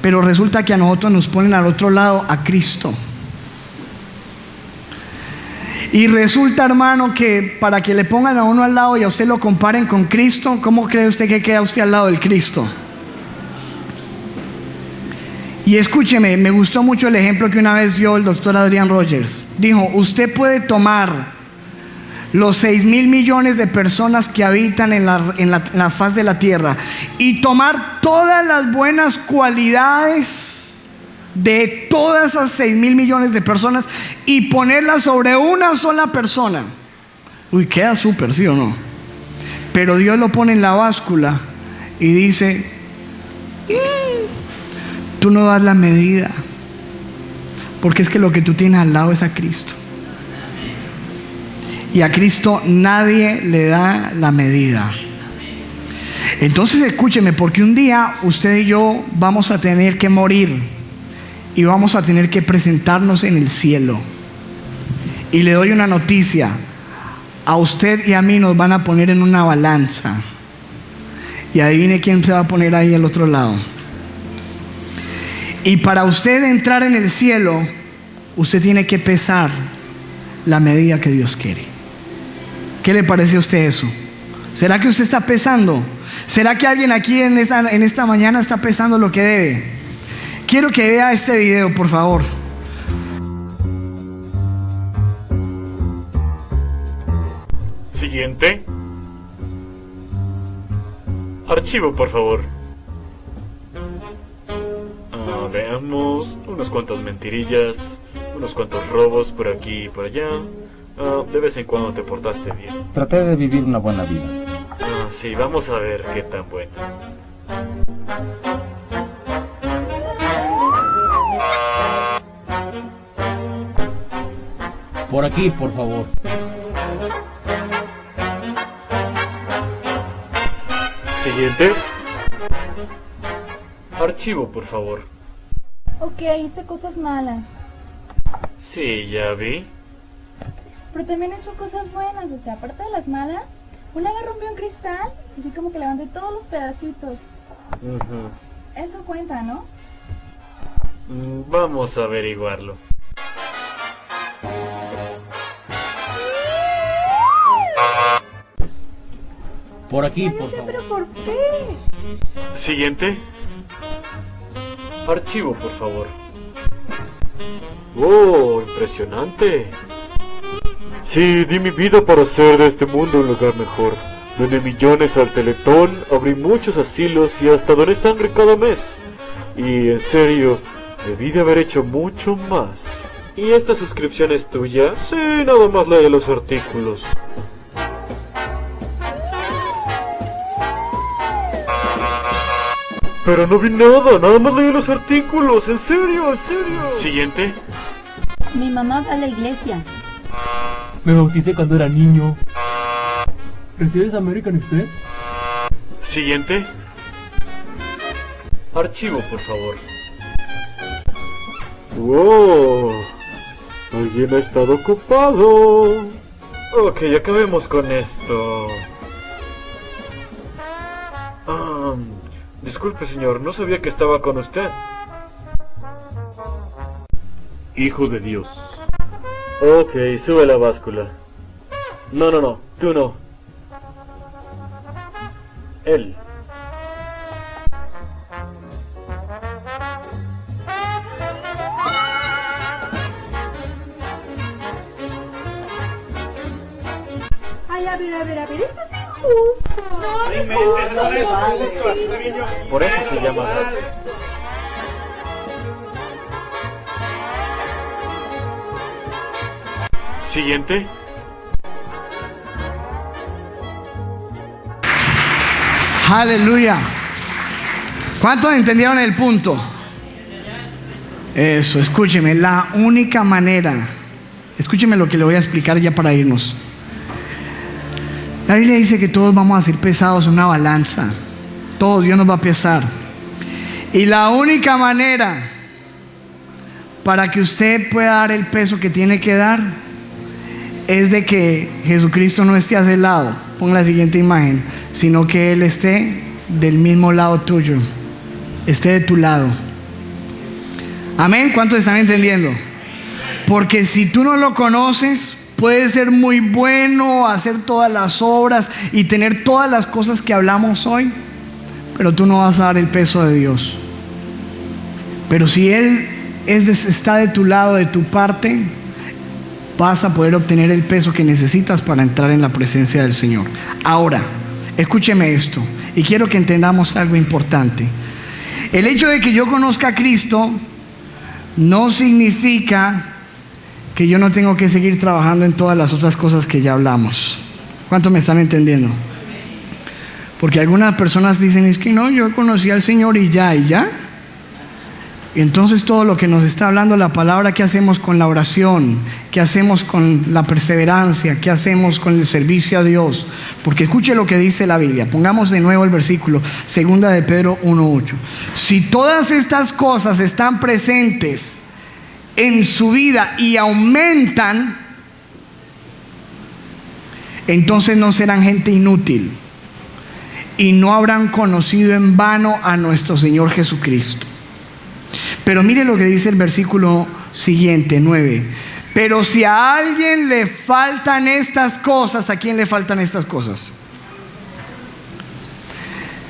S1: Pero resulta que a nosotros nos ponen al otro lado a Cristo. Y resulta, hermano, que para que le pongan a uno al lado y a usted lo comparen con Cristo, ¿cómo cree usted que queda usted al lado del Cristo? Y escúcheme, me gustó mucho el ejemplo que una vez dio el doctor Adrian Rogers. Dijo, usted puede tomar los 6,000 millones de personas que habitan en la faz de la tierra y tomar todas las buenas cualidades de todas esas 6,000 millones de personas y ponerlas sobre una sola persona. Uy, queda súper, ¿sí o no? Pero Dios lo pone en la báscula y dice, tú no das la medida, porque es que lo que tú tienes al lado es a Cristo. Y a Cristo nadie le da la medida. Entonces escúcheme, porque un día usted y yo vamos a tener que morir y vamos a tener que presentarnos en el cielo. Y le doy una noticia: a usted y a mí nos van a poner en una balanza. Y adivine quién se va a poner ahí al otro lado. Y para usted entrar en el cielo, usted tiene que pesar la medida que Dios quiere. ¿Qué le parece a usted eso? ¿Será que usted está pesando? ¿Será que alguien aquí en esta mañana está pesando lo que debe? Quiero que vea este video, por favor.
S2: Siguiente. Archivo, por favor. Veamos, unas cuantas mentirillas, unos cuantos robos por aquí y por allá. De vez en cuando te portaste bien.
S3: Traté de vivir una buena vida.
S2: Sí, vamos a ver qué tan buena.
S3: Por aquí, por favor.
S2: Siguiente. Archivo, por favor.
S4: Ok, hice cosas malas,
S2: Sí, ya vi.
S4: pero también he hecho cosas buenas, o sea, aparte de las malas, una vez rompí un cristal, así como que levanté todos los pedacitos.
S2: Ujú.
S4: Eso cuenta, ¿no?
S2: Vamos a averiguarlo.
S3: Por aquí,
S4: Ay, no
S3: por
S4: sé,
S3: favor.
S4: pero ¿por qué?
S2: Siguiente. Archivo, por favor. ¡Oh, impresionante! Sí, di mi vida para hacer de este mundo un lugar mejor. Doné millones al Teletón, abrí muchos asilos y hasta doné sangre cada mes. Y en serio, debí de haber hecho mucho más. ¿Y esta suscripción es tuya? Sí, nada más lee los artículos. Pero no vi nada más leí los artículos, en serio, en serio. Siguiente.
S4: Mi mamá va a la iglesia.
S5: Me bauticé cuando era niño. ¿Recibes American Express?
S2: Siguiente. Archivo, por favor. ¡Wow! Alguien ha estado ocupado. Ok, acabemos con esto. Disculpe, señor, no sabía que estaba con usted. Hijo de Dios. Ok, sube la báscula. No, tú no. Él.
S4: Ay, a ver, eso es injusto. No, es injusto.
S2: Por eso se llama gracia. Siguiente.
S1: Aleluya. ¿Cuántos entendieron el punto? Eso, escúcheme, la única manera, escúcheme lo que le voy a explicar ya para irnos. La Biblia dice que todos vamos a ser pesados en una balanza. Todo Dios nos va a pesar. Y la única manera para que usted pueda dar el peso que tiene que dar es de que Jesucristo no esté a ese lado. Ponga la siguiente imagen. Sino que Él esté del mismo lado tuyo. Esté de tu lado. Amén. ¿Cuántos están entendiendo? Porque si tú no lo conoces, puede ser muy bueno, hacer todas las obras y tener todas las cosas que hablamos hoy, pero tú no vas a dar el peso de Dios. Pero si Él está de tu lado, de tu parte, vas a poder obtener el peso que necesitas para entrar en la presencia del Señor. Ahora, escúcheme esto, y quiero que entendamos algo importante. El hecho de que yo conozca a Cristo no significa que yo no tengo que seguir trabajando en todas las otras cosas que ya hablamos. ¿Cuántos me están entendiendo? Porque algunas personas dicen, es que no, yo conocí al Señor y ya. Y entonces todo lo que nos está hablando la palabra, ¿qué hacemos con la oración? ¿Qué hacemos con la perseverancia? ¿Qué hacemos con el servicio a Dios? Porque escuche lo que dice la Biblia. Pongamos de nuevo el versículo, 2 de Pedro 1:8. Si todas estas cosas están presentes en su vida y aumentan, entonces no serán gente inútil y no habrán conocido en vano a nuestro Señor Jesucristo. Pero mire lo que dice el versículo siguiente, 9. Pero si a alguien le faltan estas cosas, ¿a quién le faltan estas cosas?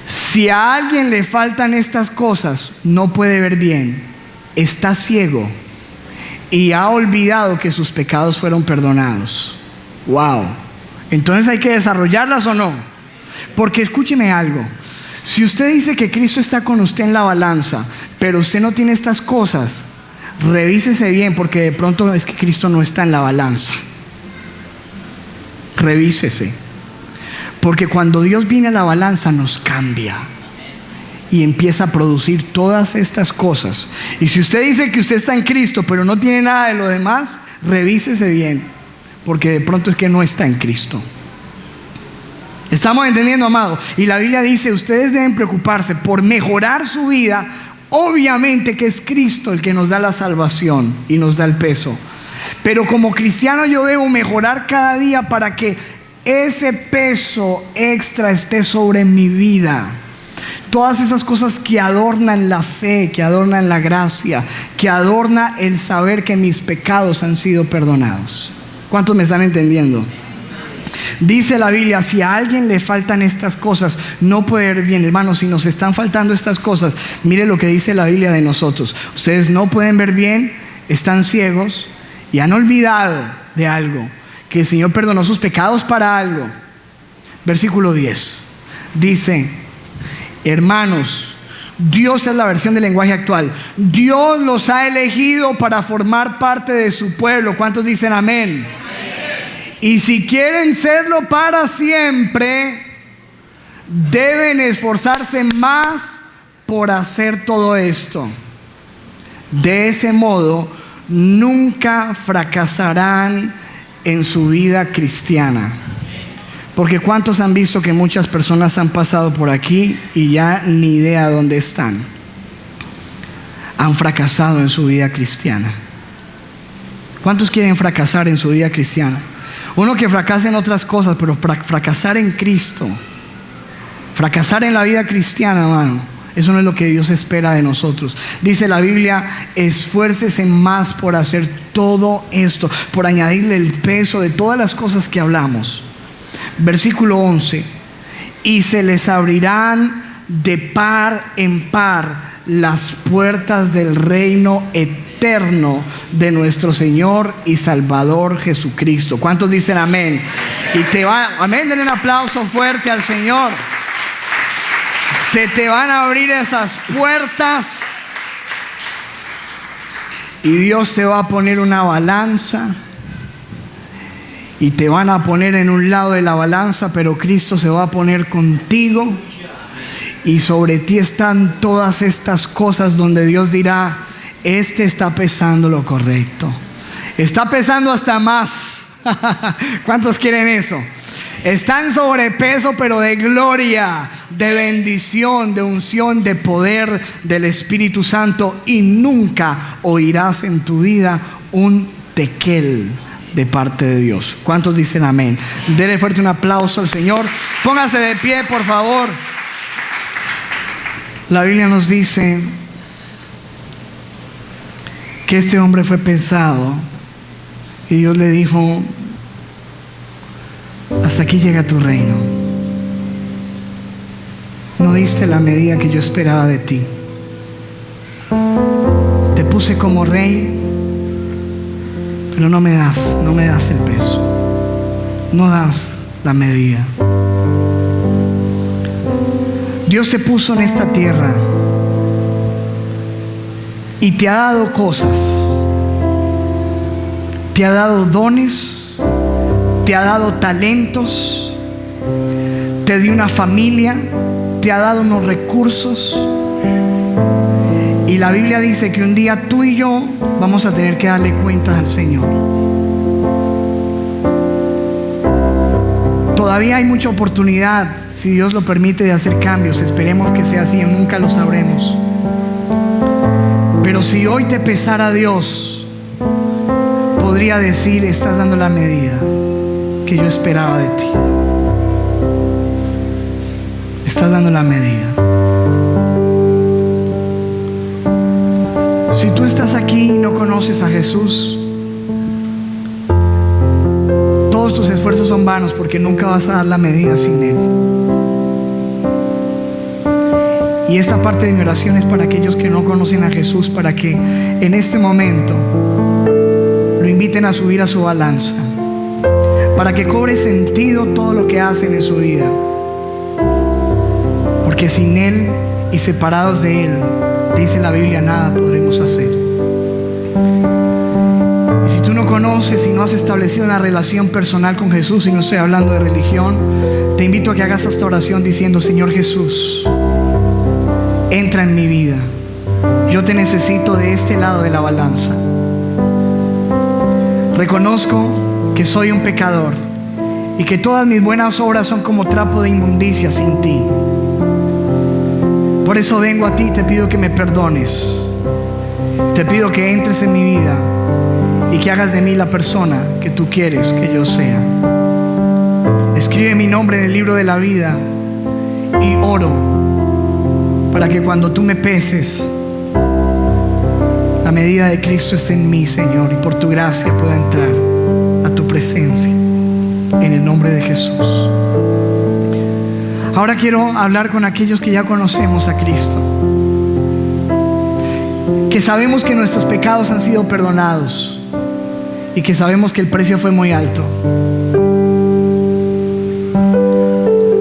S1: Si a alguien le faltan estas cosas, no puede ver bien, está ciego y ha olvidado que sus pecados fueron perdonados. Wow. Entonces hay que desarrollarlas o no. Porque escúcheme algo. Si usted dice que Cristo está con usted en la balanza, pero usted no tiene estas cosas, revísese bien, porque de pronto es que Cristo no está en la balanza. Revísese. Porque cuando Dios viene a la balanza nos cambia y empieza a producir todas estas cosas. Y si usted dice que usted está en Cristo pero no tiene nada de lo demás, revísese bien, porque de pronto es que no está en Cristo. ¿Estamos entendiendo, amado? Y la Biblia dice, ustedes deben preocuparse por mejorar su vida. Obviamente que es Cristo el que nos da la salvación y nos da el peso. Pero como cristiano yo debo mejorar cada día para que ese peso extra esté sobre mi vida. Todas esas cosas que adornan la fe, que adornan la gracia, que adorna el saber que mis pecados han sido perdonados. ¿Cuántos me están entendiendo? Dice la Biblia, si a alguien le faltan estas cosas, no puede ver bien. Hermanos, si nos están faltando estas cosas, mire lo que dice la Biblia de nosotros. Ustedes no pueden ver bien, están ciegos y han olvidado de algo, que el Señor perdonó sus pecados para algo. Versículo 10 dice, hermanos, Dios es la versión del lenguaje actual. Dios los ha elegido para formar parte de su pueblo. ¿Cuántos dicen amén? Y si quieren serlo para siempre, deben esforzarse más por hacer todo esto. De ese modo, nunca fracasarán en su vida cristiana. Porque ¿cuántos han visto que muchas personas han pasado por aquí y ya ni idea dónde están? Han fracasado en su vida cristiana. ¿Cuántos quieren fracasar en su vida cristiana? Uno que fracasa en otras cosas, pero fracasar en Cristo, fracasar en la vida cristiana, hermano, Eso no es lo que Dios espera de nosotros. Dice la Biblia, esfuércese más por hacer todo esto, por añadirle el peso de todas las cosas que hablamos. Versículo 11. Y se les abrirán de par en par las puertas del reino eterno de nuestro Señor y Salvador Jesucristo. ¿Cuántos dicen amén? Amén, denle un aplauso fuerte al Señor. Se te van a abrir esas puertas y Dios te va a poner una balanza y te van a poner en un lado de la balanza, pero Cristo se va a poner contigo y sobre ti están todas estas cosas donde Dios dirá, este está pesando lo correcto, está pesando hasta más. ¿Cuántos quieren eso? Está en sobrepeso, pero de gloria, de bendición, de unción, de poder del Espíritu Santo, y nunca oirás en tu vida un tequel de parte de Dios. ¿Cuántos dicen amén? Dele fuerte un aplauso al Señor. Póngase de pie, por favor. La Biblia nos dice que este hombre fue pensado y Dios le dijo, hasta aquí llega tu reino. No diste la medida que yo esperaba de ti. Te puse como rey, pero no me das el peso. No das la medida. Dios te puso en esta tierra y te ha dado cosas. Te ha dado dones, te ha dado talentos, te dio una familia, te ha dado unos recursos. Y la Biblia dice que un día tú y yo vamos a tener que darle cuentas al Señor. Todavía hay mucha oportunidad, si Dios lo permite, de hacer cambios. Esperemos que sea así, nunca lo sabremos. Pero si hoy te pesara Dios, podría decir, estás dando la medida que yo esperaba de ti. Estás dando la medida. Si tú estás aquí y no conoces a Jesús, todos tus esfuerzos son vanos, porque nunca vas a dar la medida sin Él. Y esta parte de mi oración es para aquellos que no conocen a Jesús, para que en este momento lo inviten a subir a su balanza, para que cobre sentido todo lo que hacen en su vida, porque sin Él y separados de Él, dice la Biblia, nada podremos hacer. Y si tú no conoces y no has establecido una relación personal con Jesús, y no estoy hablando de religión, te invito a que hagas esta oración diciendo, Señor Jesús, entra en mi vida. Yo te necesito de este lado de la balanza. Reconozco que soy un pecador y que todas mis buenas obras son como trapo de inmundicia sin ti. Por eso vengo a ti y te pido que me perdones. Te pido que entres en mi vida y que hagas de mí la persona que tú quieres que yo sea. Escribe mi nombre en el libro de la vida y oro para que cuando tú me peses, la medida de Cristo esté en mí, Señor, y por tu gracia pueda entrar a tu presencia, en el nombre de Jesús. Ahora quiero hablar con aquellos que ya conocemos a Cristo, que sabemos que nuestros pecados han sido perdonados y que sabemos que el precio fue muy alto.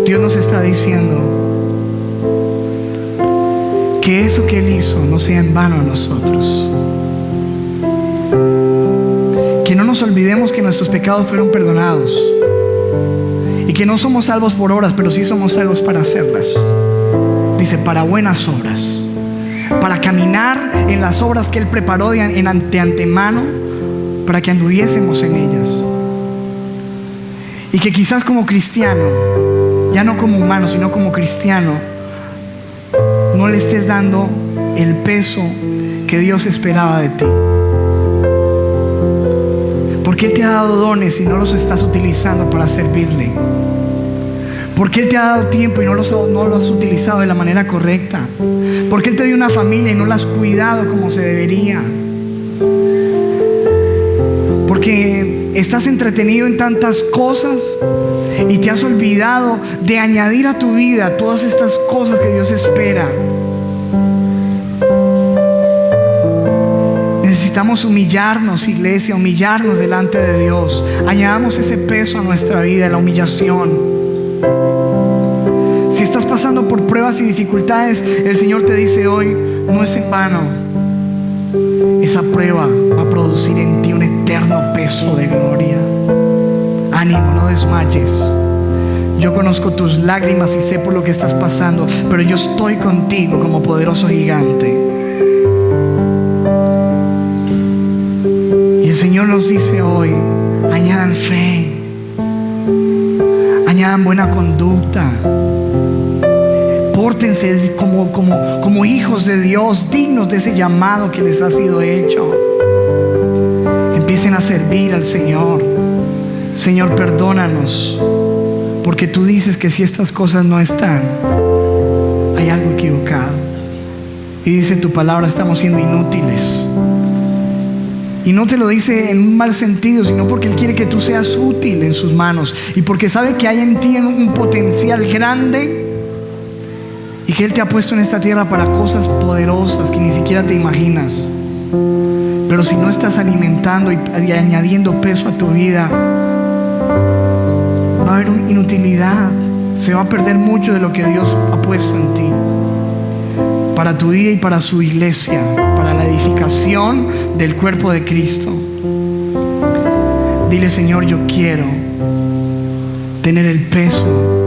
S1: Dios nos está diciendo que eso que Él hizo no sea en vano a nosotros. Que no nos olvidemos que nuestros pecados fueron perdonados y que no somos salvos por obras, pero sí somos salvos para hacerlas. Dice, para buenas obras, para caminar en las obras que Él preparó de antemano, para que anduviésemos en ellas. Y que quizás como cristiano, ya no como humano, sino como cristiano, no le estés dando el peso que Dios esperaba de ti. Porque Él te ha dado dones y no los estás utilizando para servirle. Porque Él te ha dado tiempo y no lo has utilizado de la manera correcta. Porque Él te dio una familia y no la has cuidado como se debería. Porque estás entretenido en tantas cosas y te has olvidado de añadir a tu vida todas estas cosas que Dios espera. Necesitamos humillarnos, iglesia, humillarnos delante de Dios. Añadamos ese peso a nuestra vida, la humillación. Si estás pasando por pruebas y dificultades, el Señor te dice hoy, no es en vano. Esa prueba va a producir en ti un eterno peso de gloria. Ánimo, no desmayes. Yo conozco tus lágrimas y sé por lo que estás pasando, pero yo estoy contigo como poderoso gigante. Y el Señor nos dice hoy, añadan fe, añadan buena conducta. Pórtense como hijos de Dios, dignos de ese llamado que les ha sido hecho. Empiecen a servir al Señor. Señor, perdónanos, porque tú dices que si estas cosas no están, hay algo equivocado. Y dice tu palabra, estamos siendo inútiles. Y no te lo dice en un mal sentido, sino porque Él quiere que tú seas útil en sus manos. Y porque sabe que hay en ti un potencial grande. Y que Él te ha puesto en esta tierra para cosas poderosas que ni siquiera te imaginas. Pero si no estás alimentando y añadiendo peso a tu vida, va a haber una inutilidad. Se va a perder mucho de lo que Dios ha puesto en ti. Para tu vida y para su iglesia. Para la edificación del cuerpo de Cristo. Dile, Señor, yo quiero tener el peso